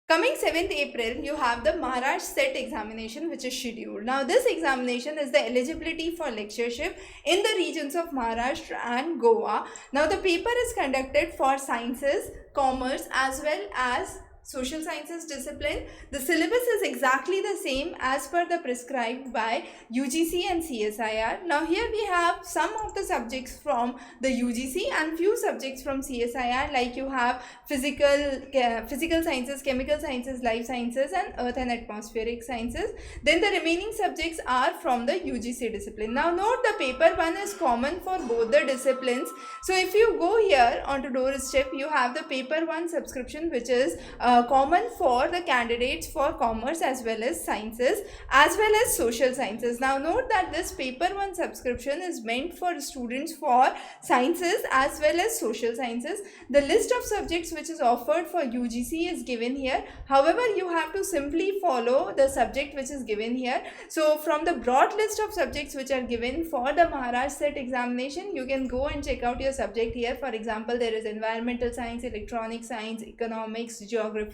Coming 7th April, you have the Maharashtra set examination which is scheduled. Now this examination is the eligibility for lectureship in the regions of Maharashtra and Goa. Now the paper is conducted for sciences, commerce as well as social sciences discipline. The syllabus is exactly the same as per the prescribed by UGC and CSIR. Now here we have some of the subjects from the UGC and few subjects from CSIR, like you have physical sciences, chemical sciences, life sciences and earth and atmospheric sciences. Then the remaining subjects are from the UGC discipline. Now note, the paper 1 is common for both the disciplines. So if you go here onto doorstep, you have the paper 1 subscription which is common for the candidates for commerce as well as sciences as well as social sciences. Now note that this paper 1 subscription is meant for students for sciences as well as social sciences. The list of subjects which is offered for UGC is given here. However, you have to simply follow the subject which is given here. So from the broad list of subjects which are given for the Maharashtra set examination, you can go and check out your subject here. For example, there is environmental science, electronic science, economics, geography.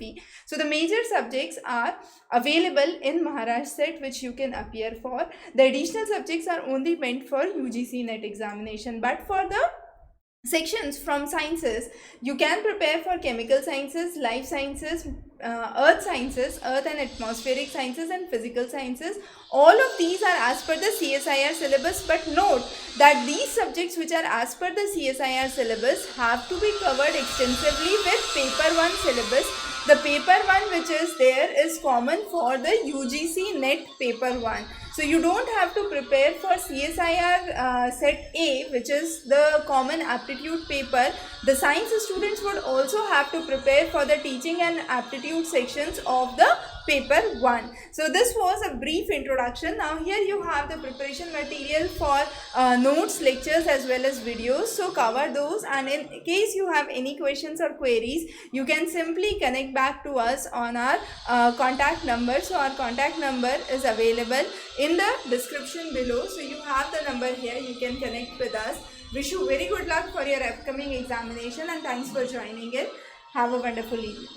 So the major subjects are available in Maharashtra set which you can appear for. The additional subjects are only meant for UGC net examination. But for the sections from sciences, you can prepare for chemical sciences, life sciences, earth sciences, earth and atmospheric sciences and physical sciences. All of these are as per the CSIR syllabus, but note that these subjects which are as per the CSIR syllabus have to be covered extensively with paper 1 syllabus. The paper 1 which is there is common for the UGC net paper 1. So you don't have to prepare for CSIR set A, which is the common aptitude paper. The science students would also have to prepare for the teaching and aptitude sections of the paper 1. So this was a brief introduction. Now here you have the preparation material for notes, lectures as well as videos. So cover those, and in case you have any questions or queries, you can simply connect back to us on our contact number. So our contact number is available in the description below. So you have the number here, you can connect with us. Wish you very good luck for your upcoming examination and thanks for joining in. Have a wonderful evening.